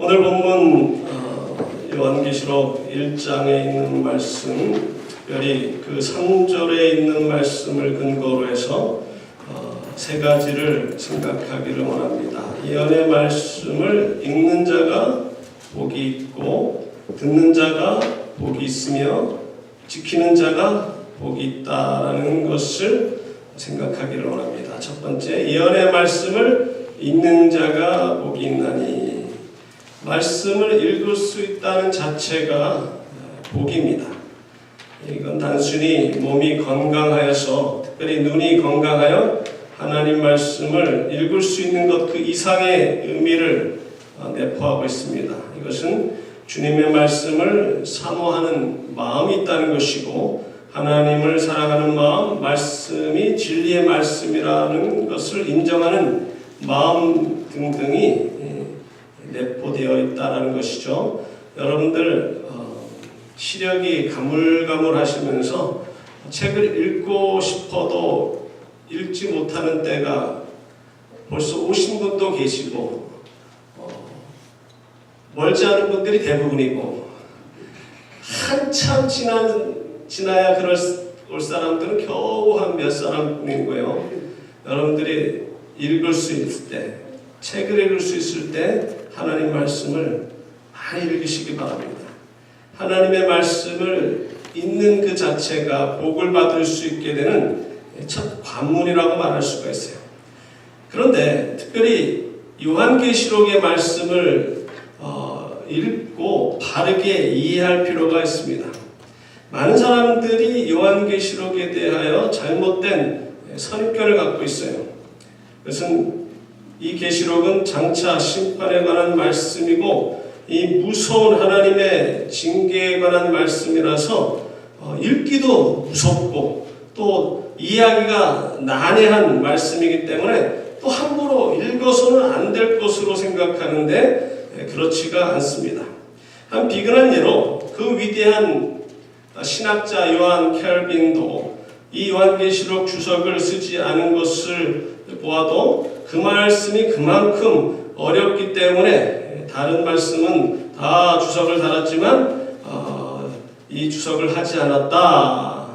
오늘 본문 요한계시록 1장에 있는 말씀, 특별히 그 3절에 있는 말씀을 근거로 해서 세 가지를 생각하기를 원합니다. 예언의 말씀을 읽는 자가 복이 있고 듣는 자가 복이 있으며 지키는 자가 복이 있다라는 것을 생각하기를 원합니다. 첫 번째, 예언의 말씀을 읽는 자가 복이 있나니, 말씀을 읽을 수 있다는 자체가 복입니다. 이건 단순히 몸이 건강하여서, 특별히 눈이 건강하여 하나님 말씀을 읽을 수 있는 것 그 이상의 의미를 내포하고 있습니다. 이것은 주님의 말씀을 사모하는 마음이 있다는 것이고, 하나님을 사랑하는 마음, 말씀이 진리의 말씀이라는 것을 인정하는 마음 등등이 내포되어 있다는 것이죠. 여러분들 시력이 가물가물하시면서 책을 읽고 싶어도 읽지 못하는 때가 벌써 오신 분도 계시고 멀지 않은 분들이 대부분이고, 한참 지나야 그럴 사람들은 겨우 한 몇 사람뿐이고요. 여러분들이 읽을 수 있을 때, 책을 읽을 수 있을 때 하나님 말씀을 많이 읽으시기 바랍니다. 하나님의 말씀을 읽는 그 자체가 복을 받을 수 있게 되는 첫 관문이라고 말할 수가 있어요. 그런데 특별히 요한계시록의 말씀을 읽고 바르게 이해할 필요가 있습니다. 많은 사람들이 요한계시록에 대하여 잘못된 선입견을 갖고 있어요. 그것은 이 계시록은 장차 심판에 관한 말씀이고, 이 무서운 하나님의 징계에 관한 말씀이라서 읽기도 무섭고 또 이해하기가 난해한 말씀이기 때문에 또 함부로 읽어서는 안 될 것으로 생각하는데 그렇지가 않습니다. 한 비근한 예로 그 위대한 신학자 요한 켈빈도 이 요한계시록 주석을 쓰지 않은 것을 보아도 그 말씀이 그만큼 어렵기 때문에 다른 말씀은 다 주석을 달았지만 이 주석을 하지 않았다.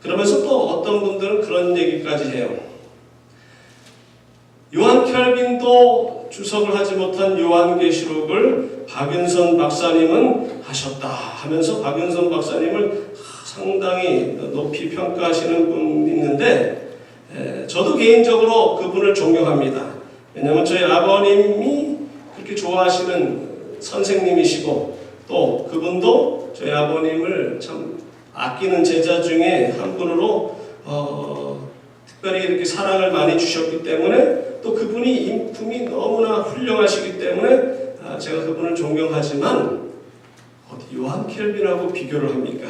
그러면서 또 어떤 분들은 그런 얘기까지 해요. 요한 켈빈도 주석을 하지 못한 요한계시록을 박윤선 박사님은 하셨다 하면서 박윤선 박사님을 상당히 높이 평가하시는 분이 있는데, 저도 개인적으로 그분을 존경합니다. 왜냐하면 저희 아버님이 그렇게 좋아하시는 선생님이시고, 또 그분도 저희 아버님을 참 아끼는 제자 중에 한 분으로 특별히 이렇게 사랑을 많이 주셨기 때문에, 또 그분이 인품이 너무나 훌륭하시기 때문에 제가 그분을 존경하지만 어디 요한 켈빈하고 비교를 합니까?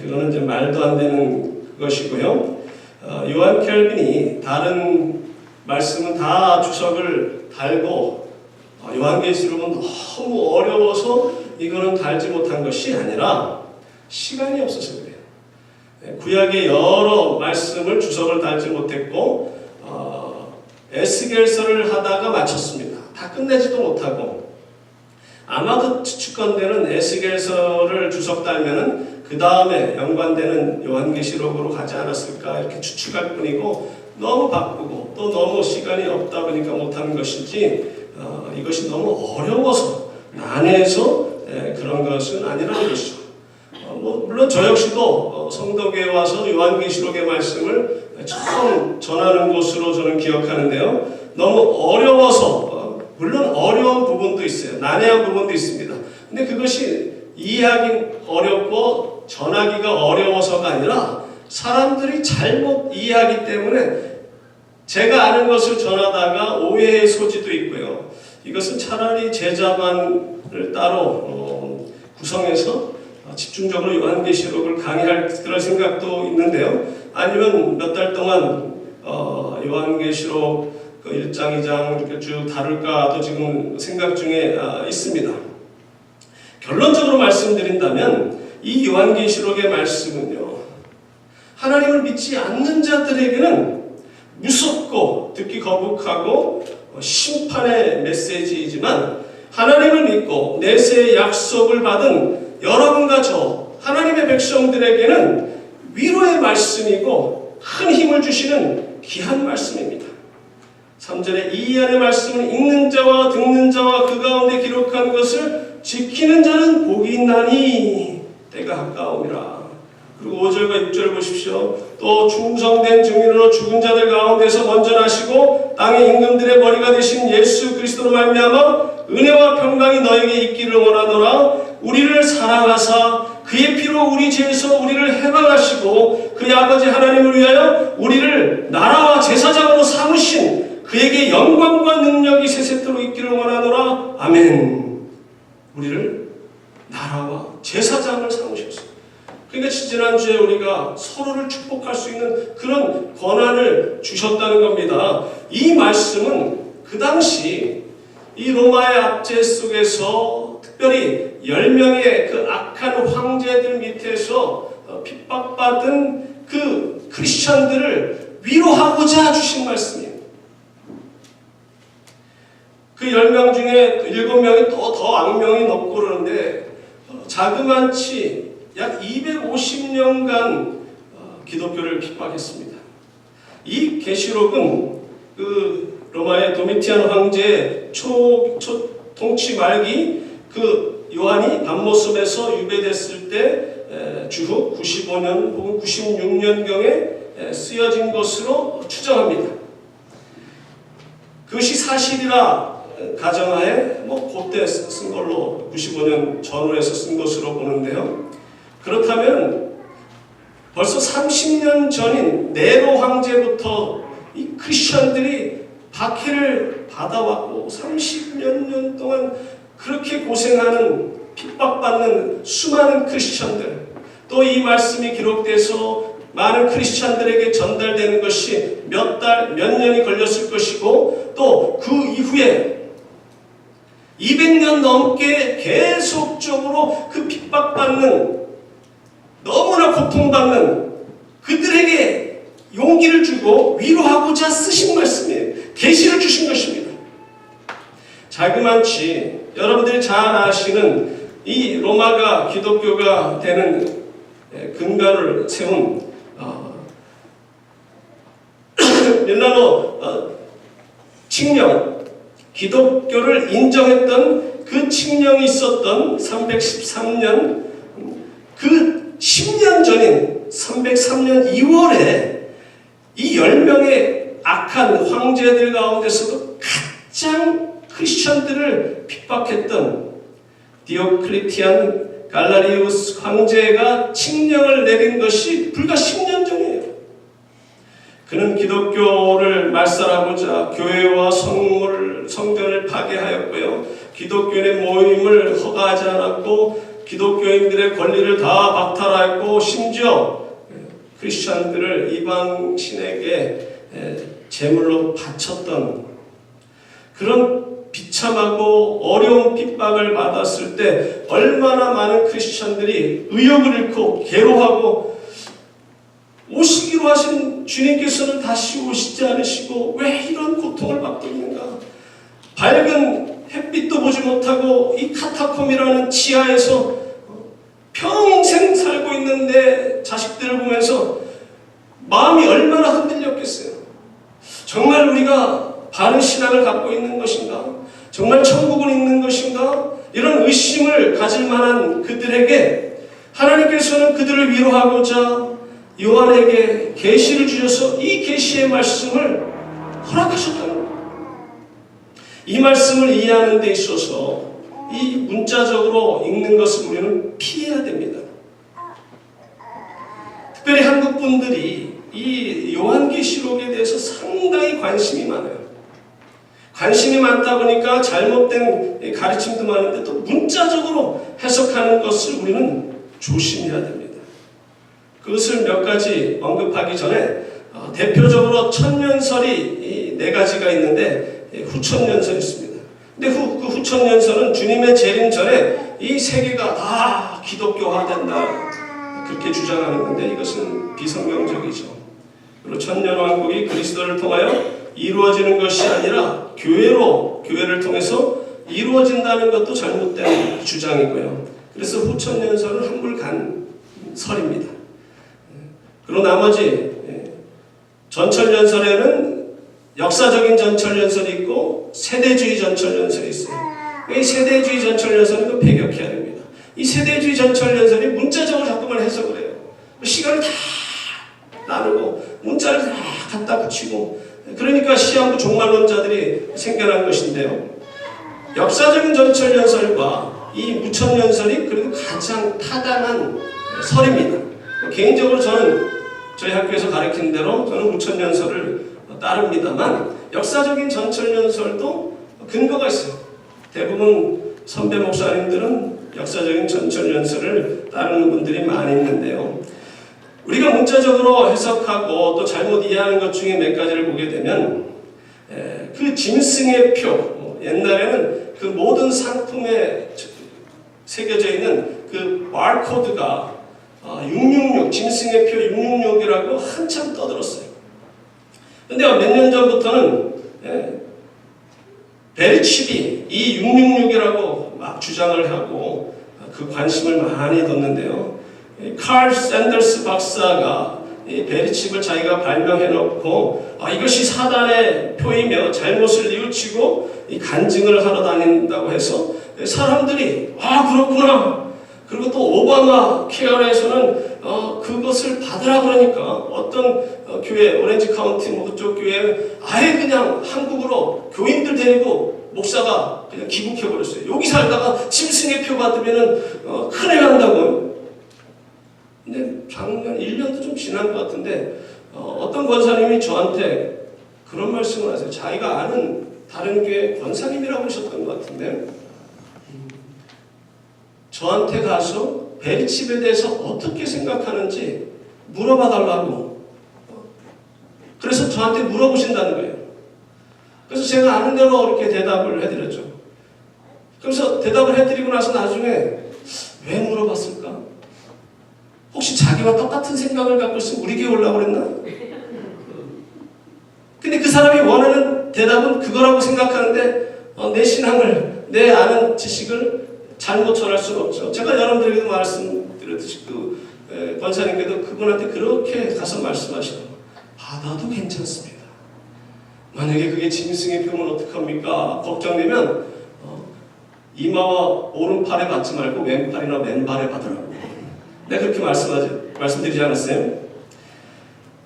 그거는 이제 말도 안 되는 것이고요. 요한 켈빈이 다른 말씀은 다 주석을 달고 요한계시록은 너무 어려워서 이거는 달지 못한 것이 아니라 시간이 없어서 그래요. 구약의 여러 말씀을 주석을 달지 못했고 에스겔서를 하다가 마쳤습니다. 다 끝내지도 못하고, 아마도 추측건대는 에스겔서를 주석 달면은 그 다음에 연관되는 요한계시록으로 가지 않았을까 이렇게 추측할 뿐이고, 너무 바쁘고 또 너무 시간이 없다 보니까 못하는 것이지 이것이 너무 어려워서 난해해서 그런 것은 아니라는 것이죠. 물론 저 역시도 성덕에 와서 요한계시록의 말씀을 처음 전하는 것으로 저는 기억하는데요. 너무 어려워서, 물론 어려운 부분도 있어요. 난해한 부분도 있습니다. 근데 그것이 이해하기 어렵고 전하기가 어려워서가 아니라 사람들이 잘못 이해하기 때문에 제가 아는 것을 전하다가 오해의 소지도 있고요. 이것은 차라리 제자반을 따로 구성해서 집중적으로 요한계시록을 강의할 그런 생각도 있는데요. 아니면 몇 달 동안 요한계시록 1장, 2장 이렇게 쭉 다룰까도 지금 생각 중에 있습니다. 결론적으로 말씀드린다면 이 요한계시록의 말씀은요, 하나님을 믿지 않는 자들에게는 무섭고 듣기 거북하고 심판의 메시지이지만, 하나님을 믿고 내세의 약속을 받은 여러분과 저 하나님의 백성들에게는 위로의 말씀이고 큰 힘을 주시는 귀한 말씀입니다. 3절에 이 안의 말씀을 읽는 자와 듣는 자와 그 가운데 기록한 것을 지키는 자는 복이 있나니 때가 가까움이라. 그리고 5절과 6절을 보십시오. 또 충성된 증인으로 죽은 자들 가운데서 먼저 나시고 땅의 임금들의 머리가 되신 예수 그리스도로 말미암아 은혜와 평강이 너에게 있기를 원하노라. 우리를 사랑하사 그의 피로 우리 죄에서 우리를 해방하시고 그의 아버지 하나님을 위하여 우리를 나라와 제사장으로 삼으신 그에게 영광과 능력이 세세토록 있기를 원하노라. 아멘. 우리를 나라와 제사장을 삼으셨습니다. 그러니까 지난주에 우리가 서로를 축복할 수 있는 그런 권한을 주셨다는 겁니다. 이 말씀은 그 당시 이 로마의 압제 속에서 특별히 10명의 그 악한 황제들 밑에서 핍박받은 그 크리스천들을 위로하고자 주신 말씀이에요. 그 10명 중에 7명이 또 더 악명이 높고 그러는데 자그만치 약 250년간 기독교를 핍박했습니다. 이 계시록은 그 로마의 도미티안 황제의 통치 말기 그 요한이 밤모습에서 유배됐을 때 주후 95년 혹은 96년경에 쓰여진 것으로 추정합니다. 그것이 사실이라 가정하에 그때 쓴 걸로 95년 전후에서 쓴 것으로 보는데요. 그렇다면 벌써 30년 전인 네로 황제부터 이 크리스천들이 박해를 받아왔고 30몇 년 동안 그렇게 고생하는 핍박받는 수많은 크리스천들, 또 이 말씀이 기록돼서 많은 크리스천들에게 전달되는 것이 몇 달, 몇 년이 걸렸을 것이고 또 그 이후에 200년 넘게 계속적으로 그 핍박받는 너무나 고통받는 그들에게 용기를 주고 위로하고자 쓰신 말씀이에요. 계시를 주신 것입니다. 자그만치 여러분들이 잘 아시는 이 로마가 기독교가 되는 근간을 세운 밀라노 칙령, 기독교를 인정했던 그 칙령이 있었던 313년 그 10년 전인 303년 2월에 이 10명의 악한 황제들 가운데서도 가장 크리스천들을 핍박했던 디오클리티안 갈라리우스 황제가 칙령을 내린 것이 불과 10년 전이에요. 그는 기독교를 말살하고자 교회와 성전을 파괴하였고요. 기독교인의 모임을 허가하지 않았고 기독교인들의 권리를 다 박탈하였고 심지어 크리스천들을 이방신에게 제물로 바쳤던 그런 비참하고 어려운 핍박을 받았을 때 얼마나 많은 크리스천들이 의욕을 잃고 괴로워하고 오시기로 하신 주님께서는 다시 오시지 않으시고 왜 이런 고통을 받고 있는가? 밝은 햇빛도 보지 못하고 이 카타콤이라는 지하에서 평생 살고 있는데 자식들을 보면서 마음이 얼마나 흔들렸겠어요. 정말 우리가 바른 신앙을 갖고 있는 것인가? 정말 천국은 있는 것인가? 이런 의심을 가질 만한 그들에게 하나님께서는 그들을 위로하고자 요한에게 계시를 주셔서 이 계시의 말씀을 허락하셨다는 겁니다. 이 말씀을 이해하는 데 있어서 이 문자적으로 읽는 것을 우리는 피해야 됩니다. 특별히 한국 분들이 이 요한계시록에 대해서 상당히 관심이 많아요. 관심이 많다 보니까 잘못된 가르침도 많은데 또 문자적으로 해석하는 것을 우리는 조심해야 됩니다. 그것을 몇 가지 언급하기 전에 대표적으로 천년설이 4가지가 있는데 후천년설이 있습니다. 근데 그 후천년설은 주님의 재림 전에 이 세계가 다 기독교화된다 그렇게 주장하는 건데 이것은 비성경적이죠. 그리고 천년왕국이 그리스도를 통하여 이루어지는 것이 아니라 교회를 통해서 이루어진다는 것도 잘못된 주장이고요. 그래서 후천연설은 한물간 설입니다. 그리고 나머지 전철연설에는 역사적인 전철연설이 있고 세대주의 전철연설이 있어요. 이 세대주의 전철연설은 배격해야 됩니다. 이 세대주의 전철연설이 문자적으로 자꾸만 해석을 해요. 시간을 다 나누고 문자를 다 갖다 붙이고, 그러니까 시한부 종말론자들이 생겨난 것인데요. 역사적인 전철연설과 이 무천연설이 그래도 가장 타당한 설입니다. 개인적으로 저는 저희 학교에서 가르치는 대로 저는 무천연설을 따릅니다만, 역사적인 전철연설도 근거가 있어요. 대부분 선배 목사님들은 역사적인 전철연설을 따르는 분들이 많이 있는데요. 우리가 문자적으로 해석하고 또 잘못 이해하는 것 중에 몇 가지를 보게 되면, 그 짐승의 표, 옛날에는 그 모든 상품에 새겨져 있는 그 바코드가 666, 짐승의 표 666이라고 한참 떠들었어요. 근데 몇 년 전부터는 베르칩이 이 666이라고 막 주장을 하고 그 관심을 많이 뒀는데요. 칼 샌더스 박사가 이 베르칩을 자기가 발명해놓고 이것이 사단의 표이며 잘못을 뉘우치고 이 간증을 하러 다닌다고 해서 사람들이 그렇구나. 그리고 또 오바마 케어에서는 그것을 받으라 그러니까 어떤 교회, 오렌지 카운티 그쪽 교회 아예 그냥 한국으로 교인들 데리고 목사가 그냥 귀국해버렸어요. 여기 살다가 짐승의 표 받으면은 큰일 난다고요. 근데 작년 1년도 좀 지난 것 같은데 어떤 권사님이 저한테 그런 말씀을 하세요. 자기가 아는 다른 교회 권사님이라고 하셨던 것 같은데, 저한테 가서 베르칩에 대해서 어떻게 생각하는지 물어봐 달라고. 그래서 저한테 물어보신다는 거예요. 그래서 제가 아는 대로 이렇게 대답을 해드렸죠. 그래서 대답을 해드리고 나서 나중에 왜 물어봤을까? 혹시 자기와 똑같은 생각을 갖고 있으면 우리 교회 오려고 그랬나? 근데 그 사람이 원하는 대답은 그거라고 생각하는데 내 신앙을, 내 아는 지식을 잘못 전할 수는 없죠. 제가 여러분들에게도 말씀드렸듯이 권사님께도 그분한테 그렇게 가서 말씀하시라고. 받아도 괜찮습니다. 만약에 그게 짐승의 표면 어떡합니까? 걱정되면 이마와 오른팔에 받지 말고 왼팔이나 맨발에 받으라고. 내가 그렇게 말씀드리지 않았어요?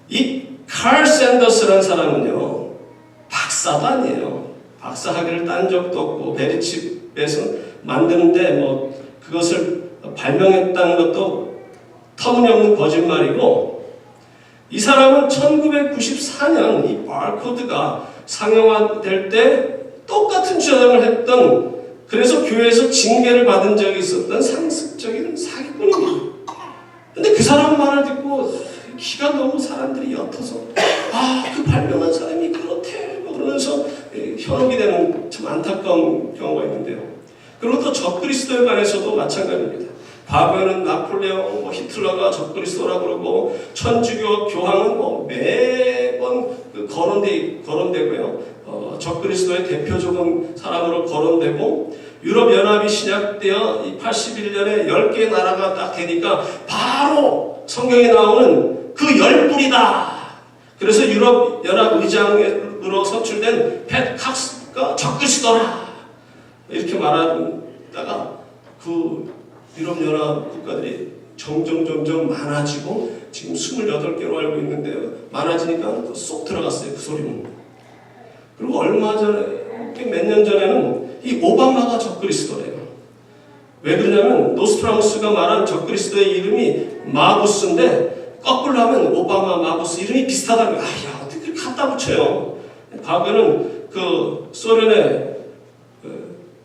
이 칼 샌더스라는 사람은요, 박사도 아니에요. 박사 학위를 딴 적도 없고 베르칩에서 만드는데 그것을 발명했다는 것도 터무니없는 거짓말이고, 이 사람은 1994년 이 바코드가 상용화될 때 똑같은 주장을 했던, 그래서 교회에서 징계를 받은 적이 있었던 상습적인 사기꾼입니다. 근데 그 사람 말을 듣고 기가 너무 사람들이 옅어서 그 발명한 사람이 그렇대 그러면서 현혹이 되는 참 안타까운 경우가 있는데요. 그리고 또 적그리스도에 관해서도 마찬가지입니다. 과거에는 나폴레옹, 히틀러가 적그리스도라고 그러고 천주교 교황은 매번 거론되고요. 적그리스도의 대표적인 사람으로 거론되고, 유럽연합이 시작되어 81년에 10개의 나라가 딱 되니까 바로 성경에 나오는 그 10불이다. 그래서 유럽연합 의장으로 선출된 팻 칵스가 적그리스도라 이렇게 말하다가 그 유럽연합 국가들이 점점 많아지고 지금 28개로 알고 있는데요. 많아지니까 쏙 들어갔어요. 그 소리는. 그리고 얼마 전에, 몇 년 전에는 이 오바마가 적그리스도래요. 왜 그러냐면 노스트라무스가 말한 적그리스도의 이름이 마부스인데 거꾸로 하면 오바마, 마부스 이름이 비슷하다는 거예요. 어떻게 그렇게 갖다 붙여요. 과거에는 그 소련의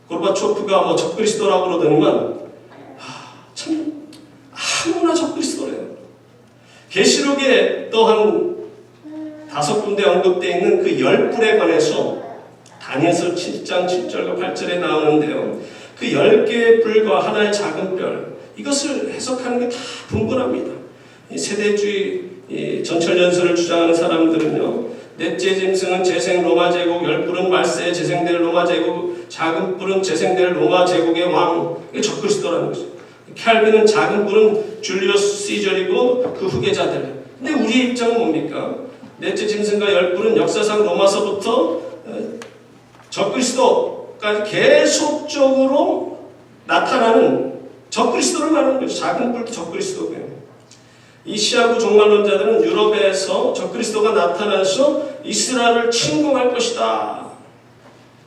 고르바초프가 적그리스도라고 그러더니만 참 아무나 적그리스도래요. 계시록에 또 한 5군데 언급되어 있는 그 10불에 관해서 다니엘서 7장 7절과 8절에 나오는데요. 그 10개의 불과 하나의 작은 별, 이것을 해석하는 게 다 분분합니다. 이 세대주의 전철연설을 주장하는 사람들은요, 넷째 짐승은 재생 로마 제국, 10불은 말세에 재생될 로마 제국, 작은 뿔은 재생될 로마 제국의 왕, 이게 적그리스도라는 거죠. 캘빈은 작은 뿔은 줄리어스 시저리고 그 후계자들. 근데 우리의 입장은 뭡니까? 넷째 짐승과 열 뿔은 역사상 로마서부터 적그리스도까지 계속적으로 나타나는 적그리스도를 말하는 거죠. 작은 뿔도 적그리스도고요. 이 시아부 종말론자들은 유럽에서 적그리스도가 나타나서 이스라엘을 침공할 것이다.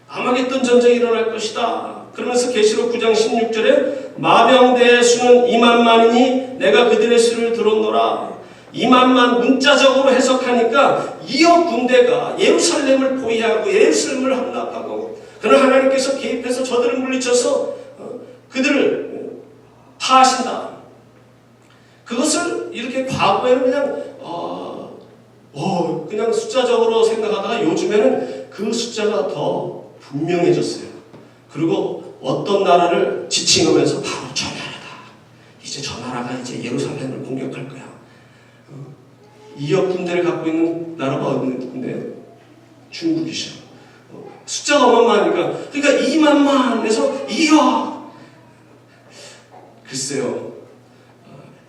아마겟돈 전쟁이 일어날 것이다. 그러면서 계시록 9장 16절에 마병대의 수는 2만만이니 내가 그들의 수를 들었노라. 2만만 문자적으로 해석하니까 2억 군대가 예루살렘을 포위하고 예루살렘을 함락하고, 그러나 하나님께서 개입해서 저들을 물리쳐서 그들을 파하신다. 그것을 이렇게 과거에는 그냥 숫자적으로 생각하다가 요즘에는 그 숫자가 더 분명해졌어요. 그리고 어떤 나라를 지칭하면서 바로 저 나라다. 이제 저 나라가 이제 예루살렘을 공격할 거야. 2억 군대를 갖고 있는 나라가 어딘데요? 중국이죠. 숫자가 어마어마하니까. 그러니까 2만만에서 2억. 글쎄요.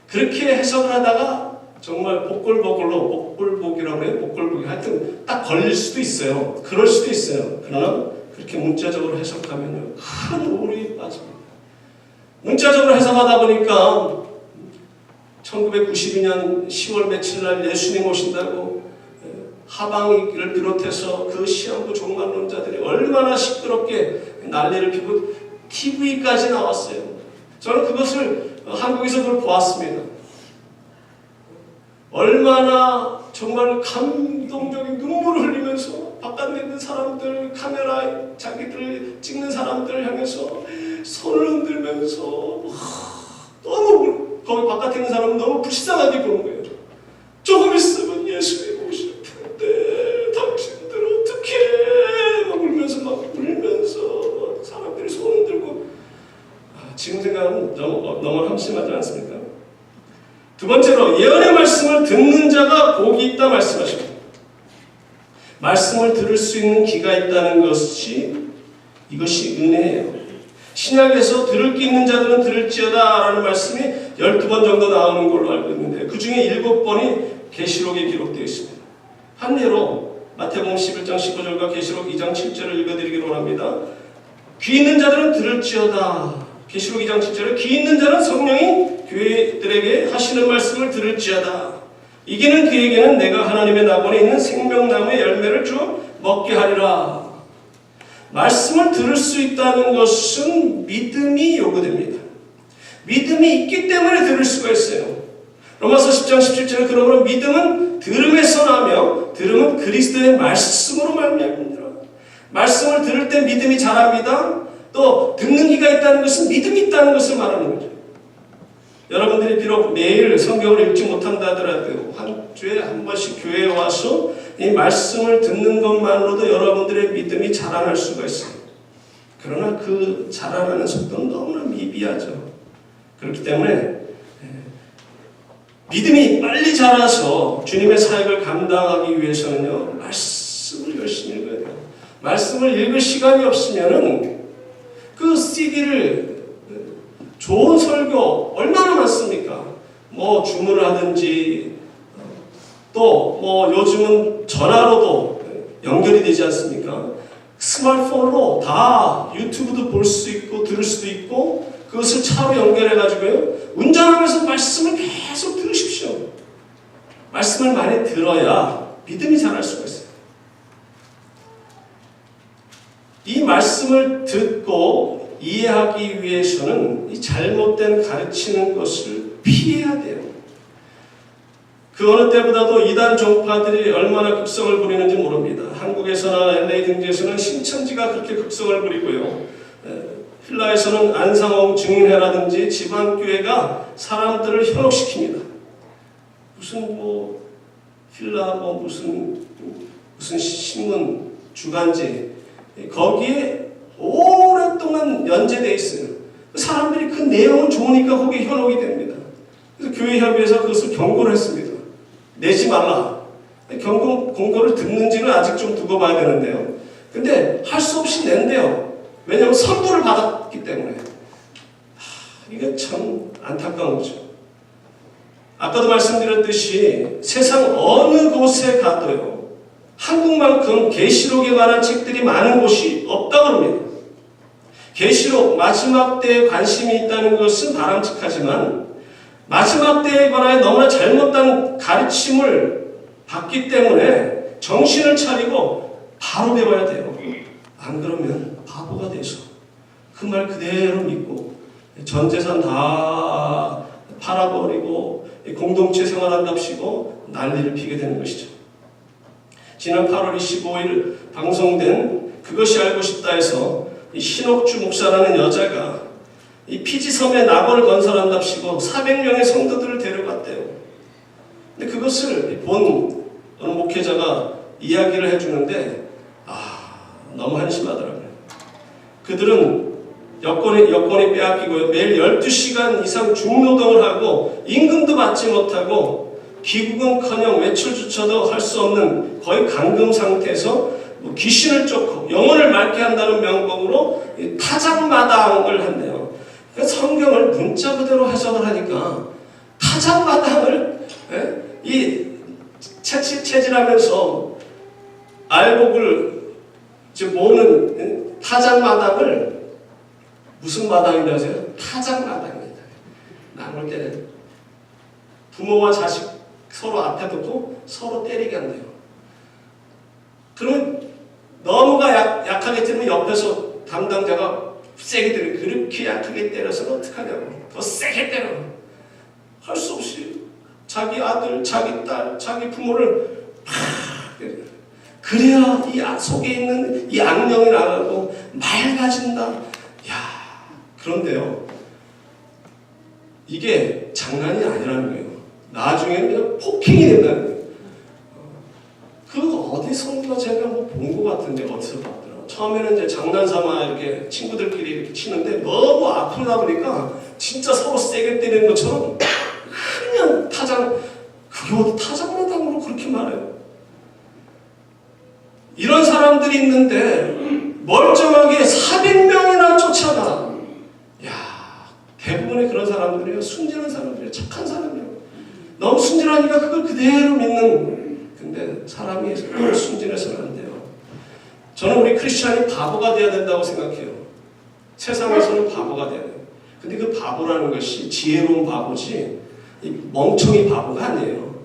그렇게 해석을 하다가 정말 복골복이라고 해요. 복골복이 하여튼 딱 걸릴 수도 있어요. 그럴 수도 있어요. 그러나 그렇게 문자적으로 해석하면요, 큰 오류에 빠집니다. 문자적으로 해석하다 보니까 1992년 10월 며칠 날 예수님 오신다고 하방이를 비롯해서 그 시한부 종말론자들이 얼마나 시끄럽게 난리를 피고 TV까지 나왔어요. 저는 그것을 한국에서 그걸 보았습니다. 얼마나 정말 감동적인 눈물을 흘리면서 바깥에 있는 사람들, 카메라 자기들 찍는 사람들을 향해서 손을 흔들면서 너무, 거기 바깥에 있는 사람은 너무 불쌍하게 보는 거예요. 조금 있으면 예수님 오실 텐데 당신들 어떡해, 막 울면서 사람들이 손 흔들고. 지금 생각하면 너무 함심하지 않습니까? 두 번째로, 예언의 말씀을 듣는 자가 복이 있다 말씀하십니다. 말씀을 들을 수 있는 귀가 있다는 것이, 이것이 은혜예요. 신약에서 들을 귀 있는 자들은 들을지어다 라는 말씀이 12번 정도 나오는 걸로 알고 있는데, 그 중에 7번이 계시록에 기록되어 있습니다. 한 예로 마태복음 11장 15절과 계시록 2장 7절을 읽어드리기로 원합니다. 귀 있는 자들은 들을지어다. 계시록 2장 7절에 귀 있는 자는 성령이 교회들에게 하시는 말씀을 들을지어다. 이기는 그에게는 내가 하나님의 낙원에 있는 생명나무의 열매를 주어 먹게 하리라. 말씀을 들을 수 있다는 것은 믿음이 요구됩니다. 믿음이 있기 때문에 들을 수가 있어요. 로마서 10장 17절에 그러므로 믿음은 들음에서 나며 들음은 그리스도의 말씀으로 말미암습니다. 말씀을 들을 때 믿음이 자랍니다. 또 듣는 귀가 있다는 것은 믿음이 있다는 것을 말하는 거죠. 여러분들이 비록 매일 성경을 읽지 못한다 하더라도 한 주에 한 번씩 교회에 와서 이 말씀을 듣는 것만으로도 여러분들의 믿음이 자라날 수가 있어요. 그러나 그 자라나는 속도는 너무나 미비하죠. 그렇기 때문에 믿음이 빨리 자라서 주님의 사역을 감당하기 위해서는요, 말씀을 열심히 읽어야 돼요. 말씀을 읽을 시간이 없으면은 그 CD를, 좋은 설교 얼마나 많습니까? 뭐 주문을 하든지, 또 요즘은 전화로도 연결이 되지 않습니까? 스마트폰으로 다 유튜브도 볼 수 있고 들을 수도 있고, 그것을 차로 연결해가지고요, 운전하면서 말씀을 계속 들으십시오. 말씀을 많이 들어야 믿음이 자랄 수가 있어요. 이 말씀을 듣고 이해하기 위해서는 이 잘못된 가르치는 것을 피해야 돼요. 그 어느 때보다도 이단 종파들이 얼마나 극성을 부리는지 모릅니다. 한국에서나 LA 등지에서는 신천지가 그렇게 극성을 부리고요, 힐라에서는 안상홍 증인회라든지 지방교회가 사람들을 현혹시킵니다. 무슨 힐라 무슨 신문 주간지, 거기에 오랫동안 연재되어 있어요. 사람들이 그 내용은 좋으니까 거기에 현혹이 됩니다. 그래서 교회협의회에서 그것을 경고를 했습니다. 내지 말라. 경고를 듣는지는 아직 좀 두고 봐야 되는데요. 근데 할 수 없이 낸대요. 왜냐하면 선물을 받았기 때문에. 이게 참 안타까운 거죠. 아까도 말씀드렸듯이 세상 어느 곳에 가도요, 한국만큼 계시록에 관한 책들이 많은 곳이 없다고 합니다. 계시록 마지막 때에 관심이 있다는 것은 바람직하지만 마지막 때에 관하여 너무나 잘못된 가르침을 받기 때문에 정신을 차리고 바로 배워야 돼요. 안 그러면 바보가 돼서 그 말 그대로 믿고 전 재산 다 팔아버리고 공동체 생활한답시고 난리를 피게 되는 것이죠. 지난 8월 25일 방송된 그것이 알고 싶다 해서 이 신옥주 목사라는 여자가 이 피지섬에 낙원을 건설한답시고 400명의 성도들을 데려갔대요. 근데 그것을 본 어느 목회자가 이야기를 해주는데 너무 한심하더라고요. 그들은 여권이 빼앗기고요. 매일 12시간 이상 중노동을 하고 임금도 받지 못하고 귀국은커녕 외출조차도 할 수 없는 거의 감금 상태에서 귀신을 쫓고 영혼을 맑게 한다는 명목으로 타작마당을 한대요. 그러니까 성경을 문자 그대로 해석을 하니까 타작마당을 이 채질하면서 알곡을 모으는 타작마당을 무슨 마당이라고 하세요? 타작마당입니다. 나눌 때는 부모와 자식 서로 앞에 두고 서로 때리게 한대요. 그러면 너무가 약하게 때리면 옆에서 담당자가 세게 때려. 그렇게 약하게 때려서는 어떡하냐고. 더 세게 때려. 할 수 없이 자기 아들, 자기 딸, 자기 부모를 팍 때려. 그래야 이 속에 있는 이 악령이 나가고 맑아진다. 그런데요, 이게 장난이 아니라는 거예요. 나중에는 그냥 폭행이 된다는 거예요. 그거 어디 성경 제가 본 것 같은데 어디서 봤더라고요. 처음에는 이제 장난삼아 이렇게 친구들끼리 이렇게 치는데 너무 아프다 보니까 진짜 서로 세게 때리는 것처럼 그냥 그게 어디 타작마당으로 그렇게 말해요. 이런 사람들이 있는데 멀쩡하게 400명이나 쫓아가. 대부분의 그런 사람들이에요. 순진한 사람들이에요. 착한 사람이에요. 너무 순진하니까 그걸 그대로 믿는. 근데 사람이 순진해서는 안 돼요. 저는 우리 크리스찬이 바보가 돼야 된다고 생각해요. 세상에서는 바보가 돼야 돼요. 근데 그 바보라는 것이 지혜로운 바보지 멍청이 바보가 아니에요.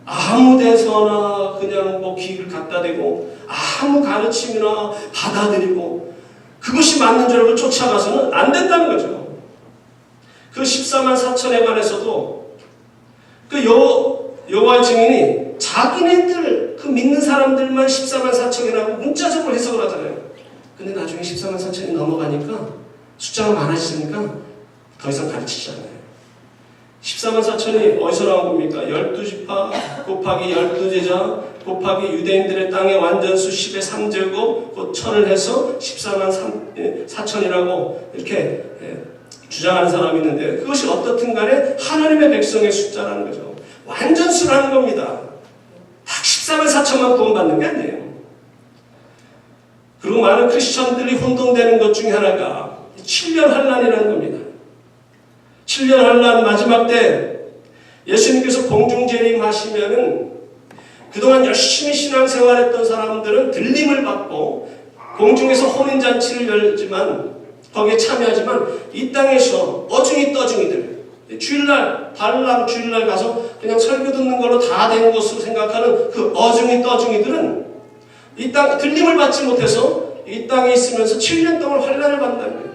아무 데서나 그냥 귀를 갖다 대고 아무 가르침이나 받아들이고 그것이 맞는 줄 알고 쫓아가서는 안 된다는 거죠. 그 14만 4천에 관해서도 그 여호와의 증인이 자기네들 그 믿는 사람들만 14만 4천이라고 문자적으로 해석을 하잖아요. 근데 나중에 14만 4천이 넘어가니까 숫자가 많아지니까 더 이상 가르치지 않아요. 14만 4천이 어디서 나온 겁니까? 12지파 곱하기 12제자 곱하기 유대인들의 땅의 완전수 10의 3제곱 곧 1000을 해서 14만 4천이라고 이렇게 주장하는 사람이 있는데 그것이 어떻든 간에 하나님의 백성의 숫자라는 거죠. 완전수라는 겁니다. 딱 14만 4천만 구원받는 게 아니에요. 그리고 많은 크리스천들이 혼동되는 것 중에 하나가 7년 환란이라는 겁니다. 7년 환란 마지막 때 예수님께서 공중재림하시면은 그동안 열심히 신앙생활했던 사람들은 들림을 받고 공중에서 혼인잔치를 열지만 거기에 참여하지만 이 땅에서 어중이 떠중이들 주일날 발람 주일날 가서 그냥 설교 듣는 걸로 다 된 것으로 생각하는 그 어중이 떠중이들은 이 땅 들림을 받지 못해서 이 땅에 있으면서 7년 동안 환란을 받는다는 거예요.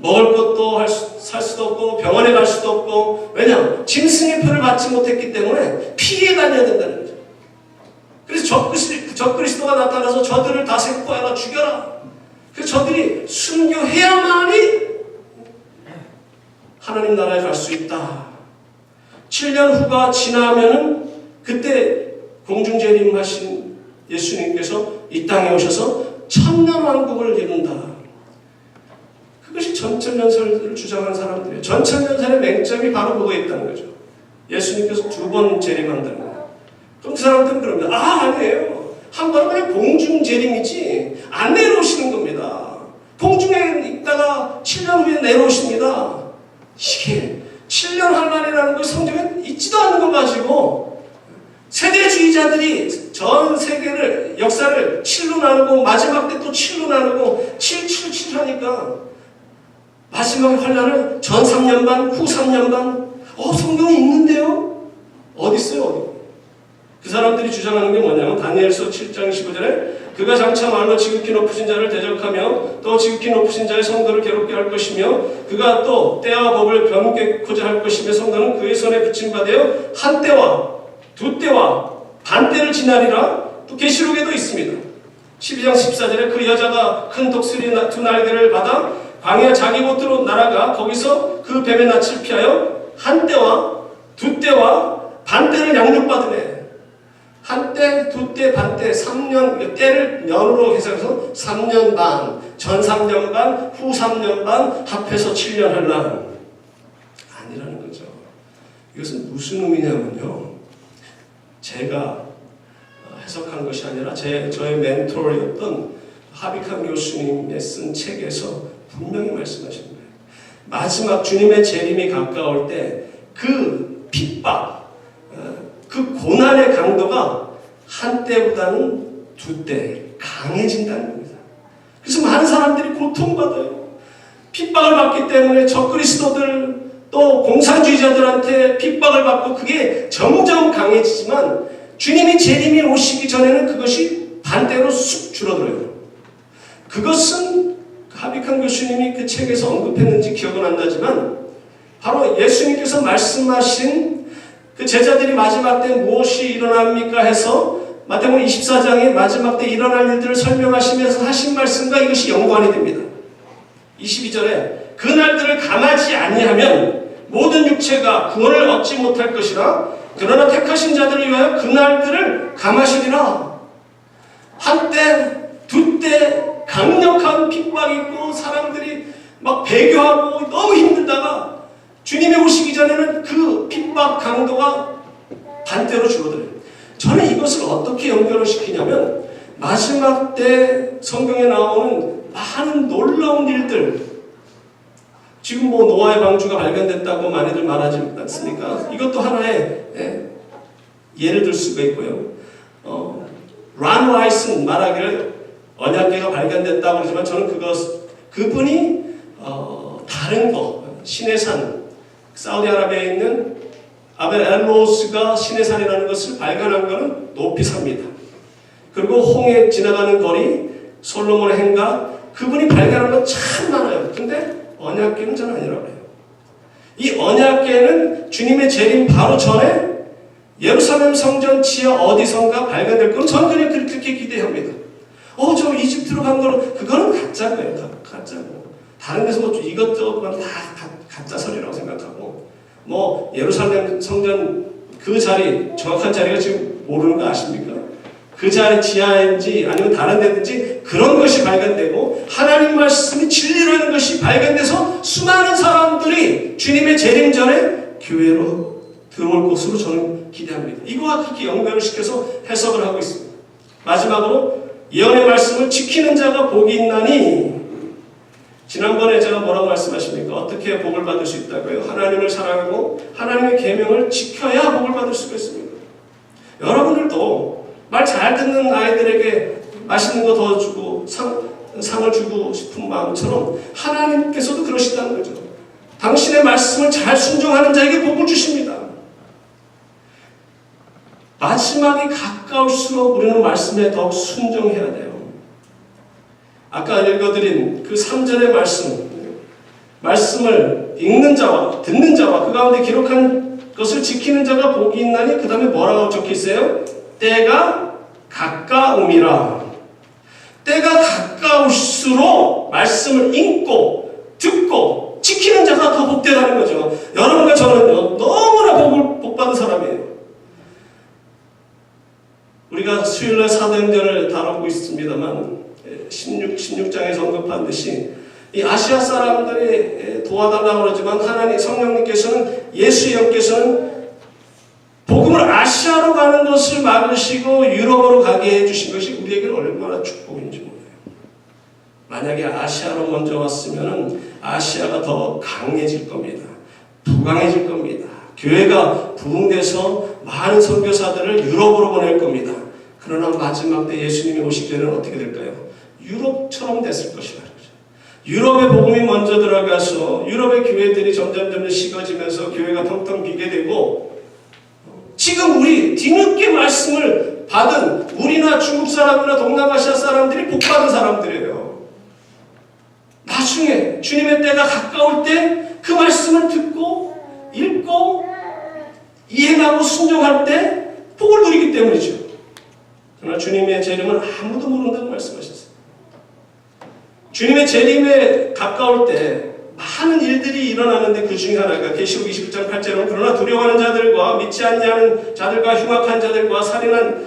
먹을 것도 살 수도 없고 병원에 갈 수도 없고 왜냐? 짐승의 표를 받지 못했기 때문에 피해 다녀야 된다는 거죠. 그래서 적그리스도가 나타나서 저들을 다 생포하라 죽여라. 그래서 저들이 순교해야만이 하나님 나라에 갈 수 있다. 7년 후가 지나면은 그때 공중재림하신 예수님께서 이 땅에 오셔서 천년왕국을 이룬다. 그것이 전천년설을 주장하는 사람들이에요. 전천년설의 맹점이 바로 그거에 있다는 거죠. 예수님께서 2번 재림한다는 거예요. 그럼 그 사람들은 그럽니다. 아니에요. 한 번은 그냥 공중재림이지 안 내려오시는 겁니다. 공중에 있다가 7년 후에 내려오십니다. 이게 7년 한란이라는 걸 성경에 있지도 않는 걸 가지고 세대주의자들이 전 세계를 역사를 7로 나누고 마지막 때 또 7로 나누고 7 하니까 마지막의 환란을 전 3년 반, 후 3년 반. 성경에 있는데요? 어디 있어요? 어디? 그 사람들이 주장하는 게 뭐냐면 다니엘서 7장 15절에 그가 장차 말로 지극히 높으신 자를 대적하며 또 지극히 높으신 자의 성도를 괴롭게 할 것이며 그가 또 때와 법을 변개코자 할 것이며 성도는 그의 손에 붙임 받아요 한 때와 두 때와 반 때를 지나리라. 또 계시록에도 있습니다. 12장 14절에 그 여자가 큰 독수리 두 날개를 받아 광야 자기 곳으로 날아가 거기서 그 뱀의 낯을 피하여 한 때와 두 때와 반 때를 양육받으네. 한 때, 두 때, 반 때, 3년, 때를 년으로 해석해서 3년 반, 전 3년 반, 후 3년 반, 합해서 7년 한란. 아니라는 거죠. 이것은 무슨 의미냐면요. 제가 해석한 것이 아니라 저의 멘토였던 하비칸 교수님의 쓴 책에서 분명히 말씀하신 거예요. 마지막 주님의 재림이 가까울 때 그 핍박, 그 고난의 강도가 한때보다는 두 때 강해진다는 겁니다. 그래서 많은 사람들이 고통받아요. 핍박을 받기 때문에 적그리스도들 또 공산주의자들한테 핍박을 받고 그게 점점 강해지지만 주님이 재림이 오시기 전에는 그것이 반대로 쑥 줄어들어요. 그것은 하비칸 교수님이 그 책에서 언급했는지 기억은 안 나지만 바로 예수님께서 말씀하신 그 제자들이 마지막 때 무엇이 일어납니까 해서 마태복음 24장에 마지막 때 일어날 일들을 설명하시면서 하신 말씀과 이것이 연관이 됩니다. 22절에 그 날들을 감하지 아니하면 모든 육체가 구원을 얻지 못할 것이라 그러나 택하신 자들을 위하여 그 날들을 감하시리라. 한때 두 때 강력한 핍박이 있고 사람들이 막 배교하고 너무 힘들다가 주님이 오시기 전에는 그 핍박 강도가 반대로 줄어들어요. 저는 이것을 어떻게 연결을 시키냐면 마지막 때 성경에 나오는 많은 놀라운 일들, 지금 뭐 노아의 방주가 발견됐다고 많이들 말하지 않습니까? 이것도 하나의 예를 들 수가 있고요. 란 와이슨 말하기를 언약궤가 발견됐다고 그러지만 저는 그분이 다른 거, 시내산, 사우디아라비아에 있는 아벨 엘로스가 시내산이라는 것을 발견한 것은 높이 삽니다. 그리고 홍해 지나가는 거리, 솔로몬의 행각, 그분이 발견한 건 참 많아요. 근데 언약궤는 전 아니라고 해요. 이 언약궤는 주님의 재림 바로 전에 예루살렘 성전 지하 어디선가 발견될 거는 저는 그냥 그렇게 기대합니다. 저 이집트로 간 거는 그거는 가짜고요. 가짜고. 다른 데서 뭐 이것저것 다 가짜 설이라고 생각하고 뭐 예루살렘 성전 그 자리 정확한 자리가 지금 모르는 거 아십니까? 그 자리 지하인지 아니면 다른 데든지 그런 것이 발견되고 하나님 말씀이 진리라는 것이 발견돼서 수많은 사람들이 주님의 재림 전에 교회로 들어올 것으로 저는 기대합니다. 이거와 그렇게 연결을 시켜서 해석을 하고 있습니다. 마지막으로 예언의 말씀을 지키는 자가 복이 있나니 지난번에 제가 뭐라고 말씀하십니까? 어떻게 복을 받을 수 있다고요? 하나님을 사랑하고 하나님의 계명을 지켜야 복을 받을 수가 있습니다. 여러분들도 말 잘 듣는 아이들에게 맛있는 거 더 주고 상을 주고 싶은 마음처럼 하나님께서도 그러시다는 거죠. 당신의 말씀을 잘 순종하는 자에게 복을 주십니다. 마지막이 가까울수록 우리는 말씀에 더욱 순종해야 돼요. 아까 읽어드린 그 3절의 말씀을 읽는 자와 듣는 자와 그 가운데 기록한 것을 지키는 자가 복이 있나니 그 다음에 뭐라고 적혀있어요? 때가 가까움이라. 때가 가까울수록 말씀을 읽고 듣고 지키는 자가 더 복되다는 거죠. 여러분과 저는요 너무나 복받은 사람이에요. 우리가 수요일날 사도행전을 다루고 있습니다만 16장에서 언급한 듯이 이 아시아 사람들이 도와달라고 그러지만 하나님 성령님께서는 예수의 영께서는 복음을 아시아로 가는 것을 막으시고 유럽으로 가게 해주신 것이 우리에게는 얼마나 축복인지 몰라요. 만약에 아시아로 먼저 왔으면 아시아가 더 강해질 겁니다. 부강해질 겁니다. 교회가 부흥돼서 많은 선교사들을 유럽으로 보낼 겁니다. 그러나 마지막 때 예수님이 오실 때는 어떻게 될까요? 유럽처럼 됐을 것이다. 유럽의 복음이 먼저 들어가서 유럽의 교회들이 점점 식어지면서 교회가 텅텅 비게 되고, 지금 우리 뒤늦게 말씀을 받은 우리나 중국 사람이나 동남아시아 사람들이 복받은 사람들이에요. 나중에 주님의 때가 가까울 때 그 말씀을 듣고 읽고 이행하고 순종할 때 복을 누리기 때문이죠. 그러나 주님의 재림은 아무도 모른다고 말씀하셨어요. 주님의 재림에 가까울 때 많은 일들이 일어나는데 그 중에 하나가 계시록 21장 8절은 그러나 두려워하는 자들과 믿지 아니하는 자들과 흉악한 자들과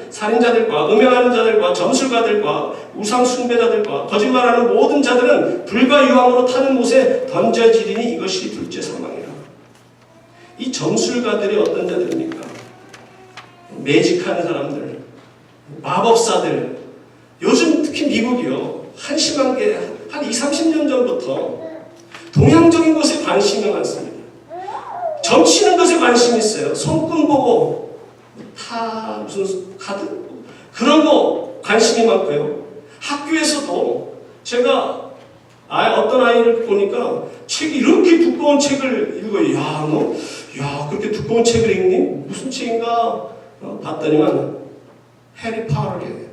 살인자들과 음행하는 자들과 점술가들과 우상 숭배자들과 거짓말하는 모든 자들은 불과 유황으로 타는 못에 던져지리니 이것이 둘째 사망이라. 이 점술가들이 어떤 자들입니까? 매직하는 사람들, 마법사들. 요즘 특히 미국이요, 한심한 게 한 20-30년 전부터 동양적인 것에 관심이 많습니다. 점치는 것에 관심이 있어요. 손금 보고 무슨 카드? 그런 거 관심이 많고요. 학교에서도 제가 어떤 아이를 보니까 책이 이렇게 두꺼운 책을 읽어요. 야, 그렇게 두꺼운 책을 읽니? 무슨 책인가 봤더니만 해리 파터예요.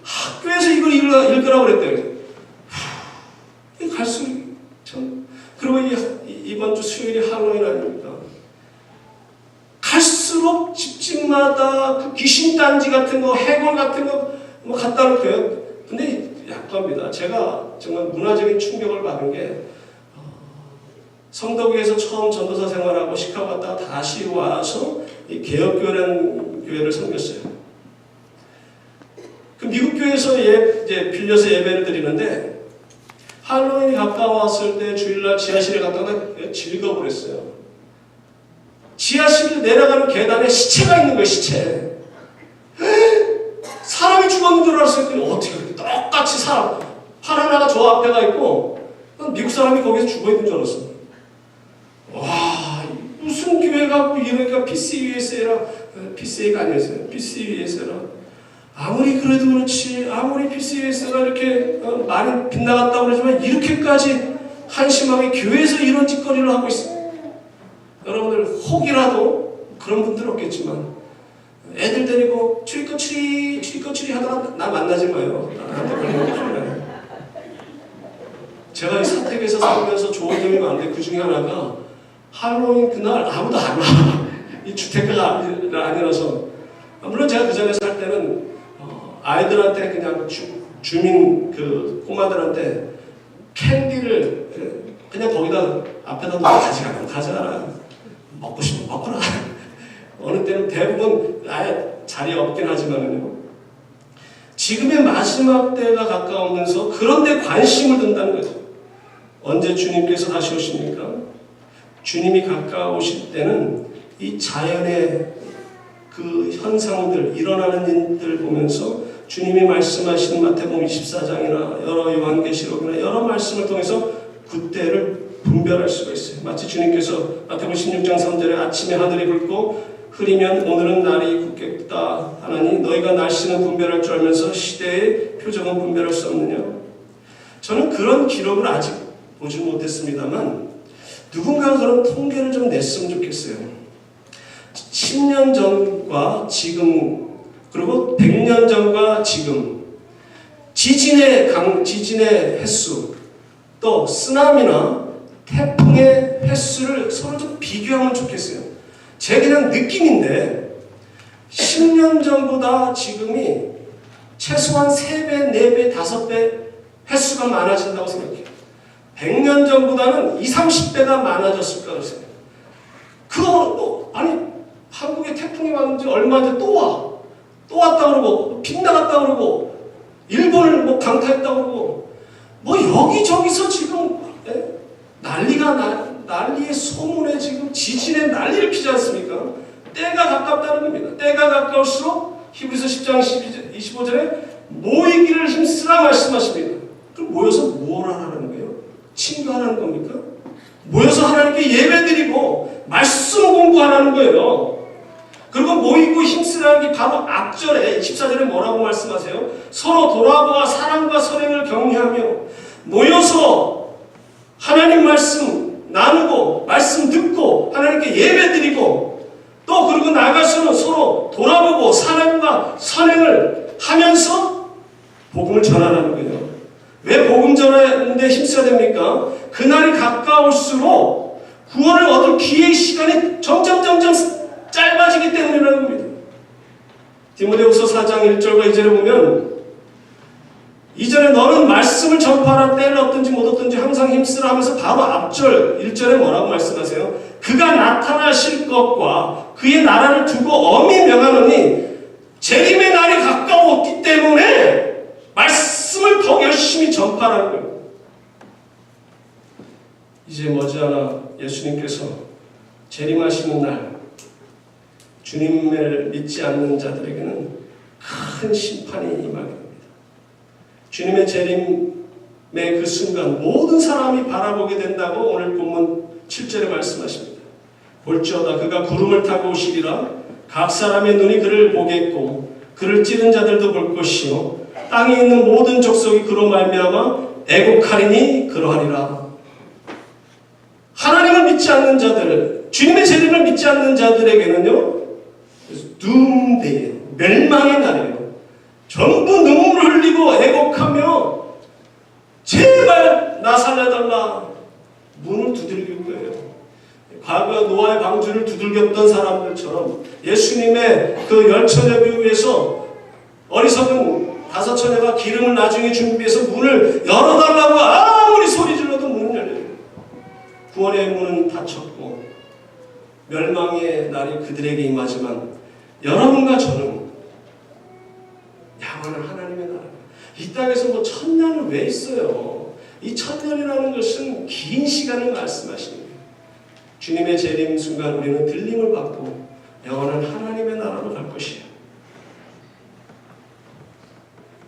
학교에서 이걸 읽으라고 그랬대요. 갈수록 그리고 이번 주 수요일이 할로윈 아닙니까? 갈수록 집집마다 그 귀신단지 같은 거, 해골 같은 거 뭐 갖다 놓고요. 근데 약합니다. 제가 정말 문화적인 충격을 받은 게 성덕교에서 처음 전도사 생활하고 시카고 갔다가 다시 와서 이 개혁교회라는 교회를 섬겼어요. 그 미국 교회에서 이제 빌려서 예배를 드리는데 할로윈이 가까웠을 때 주일날 지하실에 갔다가 질거버렸어요. 지하실 내려가는 계단에 시체가 있는 거예요. 시체. 사람이 죽었는 줄 알았어요. 어떻게 그렇게 똑같이 사람 팔 하나가 저 앞에 가 있고 미국 사람이 거기서 죽어있는 줄 알았어요. 와, 무슨 교회가 이러니까 PCUSA라, PCA가 아니었어요. PCUSA라. 아무리 그래도 그렇지, 아무리 PCUSA가 이렇게 많이 빗나갔다고 그러지만 이렇게까지 한심하게 교회에서 이런 짓거리를 하고 있어요. 여러분들 혹이라도 그런 분들 없겠지만 애들 데리고 추리꺼추리 하다가 나 만나지 마요. 나한테 그런 거 좋아요. 제가 이 사택에서 살면서 좋은 점이 많은데 그 중에 하나가 할로윈 그날 아무도 안 와. 이 주택가가 아니라서. 물론 제가 그 전에 살 때는 아이들한테 그냥 주민 그 꼬마들한테 캔디를 그냥 거기다 앞에다 놓고 가져가라. 먹고 싶으면 먹거라. 어느 때는 대부분 아예 자리에 없긴 하지만요. 지금의 마지막 때가 가까우면서 그런 데 관심을 든다는 거죠. 언제 주님께서 다시 오십니까? 주님이 가까우실 때는 이 자연의 그 현상들, 일어나는 일들 보면서 주님이 말씀하시는 마태복음 24장이나 여러 요한계시록이나 여러 말씀을 통해서 그때를 분별할 수가 있어요. 마치 주님께서 마태복음 16장 3절에 아침에 하늘이 붉고 흐리면 오늘은 날이 굳겠다 하나니 너희가 날씨는 분별할 줄 알면서 시대의 표적은 분별할 수 없느냐. 저는 그런 기록을 아직 보지 못했습니다만 누군가가 그런 통계를 좀 냈으면 좋겠어요. 10년 전과 지금 그리고 100년 전과 지금 지진의 횟수 또 쓰나미나 태풍의 횟수를 서로 좀 비교하면 좋겠어요. 제 그냥 느낌인데 10년 전보다 지금이 최소한 3배, 4배, 5배 횟수가 많아진다고 생각해요. 100년 전보다는 20-30배가 많아졌을까 생각해요. 그거 아니 한국에 태풍이 왔는지 얼마 전에 또 왔다 그러고 빗나갔다 그러고 일본을 뭐 강타했다 그러고 뭐 여기저기서 지금 난리의 소문에 지금 지진에 난리를 피지 않습니까? 때가 가깝다는 겁니다. 때가 가까울수록 히브리서 10장 25절에 모이기를 힘쓰라 말씀하십니다. 그럼 모여서 뭘 하라는 거예요? 친구하라는 겁니까? 모여서 하나님께 예배드리고 말씀 공부하라는 거예요. 그리고 모이고 힘쓰라는 게 바로 앞절에 14절에 뭐라고 말씀하세요? 서로 돌아보아 사랑과 선행을 격려하며 모여서 하나님 말씀 나누고 말씀 듣고 하나님께 예배드리고 또 그리고 나가서는 서로 돌아보고 사랑과 선행을 하면서 복음을 전하라는 거예요. 왜 복음 전하는데 힘써야 됩니까? 그날이 가까울수록 구원을 얻을 기회의 시간이 점점 짧아지기 때문이라는 겁니다. 디모데후서 4장 1절과 2절에 보면 이전에 너는 말씀을 전파하라 때를 얻든지 못 얻든지 항상 힘쓰라 하면서 바로 앞절 1절에 뭐라고 말씀하세요? 그가 나타나실 것과 그의 나라를 두고 엄히 명하노니 재림의 날이 가까웠기 때문에 말씀을 더 열심히 전파하라는 거예요. 이제 머지않아 예수님께서 재림하시는 날 주님을 믿지 않는 자들에게는 큰 심판이 임하게 됩니다. 주님의 재림의 그 순간 모든 사람이 바라보게 된다고 오늘 본문 7절에 말씀하십니다. 볼지어다 그가 구름을 타고 오시리라. 각 사람의 눈이 그를 보겠고 그를 찌른 자들도 볼 것이요 땅에 있는 모든 족속이 그로 말미암아 애곡하리니 그러하리라. 하나님을 믿지 않는 자들, 주님의 재림을 믿지 않는 자들에게는요 doomday예요. 멸망의 날이에요. 전부 눈물을 흘리고 애곡하며 제발 나 살려달라 문을 두들길 거예요. 과거 노아의 방주를 두들겼던 사람들처럼 예수님의 그 열처녀 비유에서 어리석은 5 처녀가 기름을 나중에 준비해서 문을 열어달라고 아무리 소리 질러도 문은 열려요. 구원의 문은 닫혔고 멸망의 날이 그들에게 임하지만 여러분과 저는 영원한 하나님의 나라. 이 땅에서 뭐 1000년을 왜 있어요? 이 1000년이라는 것은 긴 시간을 말씀하시는 거예요. 주님의 재림 순간 우리는 들림을 받고 영원한 하나님의 나라로 갈 것이에요.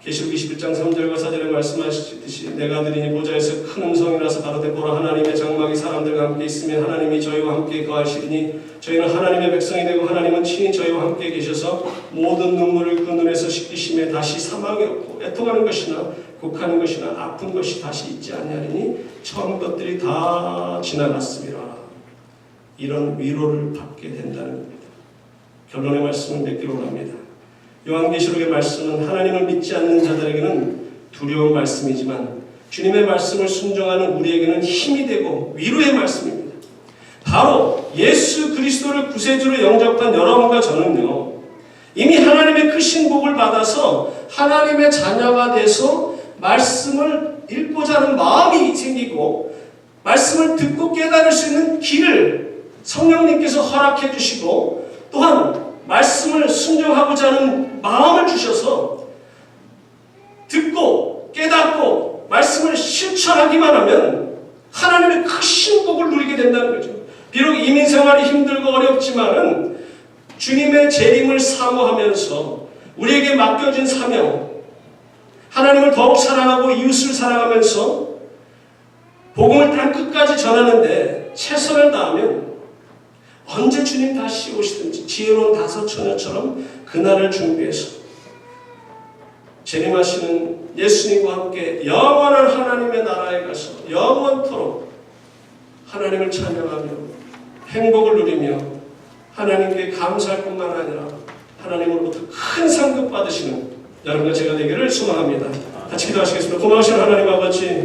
계시록 21장 3절과 4절에 말씀하시듯이 내가 들으니 보좌에서 큰 음성이 나서 가로되 보라 하나님의 장막이 사람들과 함께 있으면 하나님이 저희와 함께 거하시리니 저희는 하나님의 백성이 되고 하나님은 친히 저희와 함께 계셔서 모든 눈물을 그 눈에서 씻기심에 다시 사망이 없고 애통하는 것이나 곡하는 것이나 아픈 것이 다시 있지 아니하리니 처음 것들이 다 지나갔음이라. 이런 위로를 받게 된다는 겁니다. 결론의 말씀을 맺기로 합니다. 요한계시록의 말씀은 하나님을 믿지 않는 자들에게는 두려운 말씀이지만 주님의 말씀을 순종하는 우리에게는 힘이 되고 위로의 말씀입니다. 바로 예수 그리스도를 구세주로 영접한 여러분과 저는요 이미 하나님의 크신 복을 받아서 하나님의 자녀가 돼서 말씀을 읽고자 하는 마음이 생기고 말씀을 듣고 깨달을 수 있는 길을 성령님께서 허락해 주시고 또한 말씀을 순종하고자 하는 마음을 주셔서 듣고 깨닫고 말씀을 실천하기만 하면 하나님의 크신 복을 누리게 된다는 거죠. 비록 이민생활이 힘들고 어렵지만은 주님의 재림을 사모하면서 우리에게 맡겨진 사명, 하나님을 더욱 사랑하고 이웃을 사랑하면서 복음을 땅 끝까지 전하는데 최선을 다하면 언제 주님 다시 오시든지 지혜로운 5 처녀처럼 그날을 준비해서 재림하시는 예수님과 함께 영원한 하나님의 나라에 가서 영원토록 하나님을 찬양하며 행복을 누리며 하나님께 감사할 뿐만 아니라 하나님으로부터 큰 상급 받으시는 여러분과 제가 되기를 소망합니다. 같이 기도하시겠습니다. 고마우신 하나님 아버지,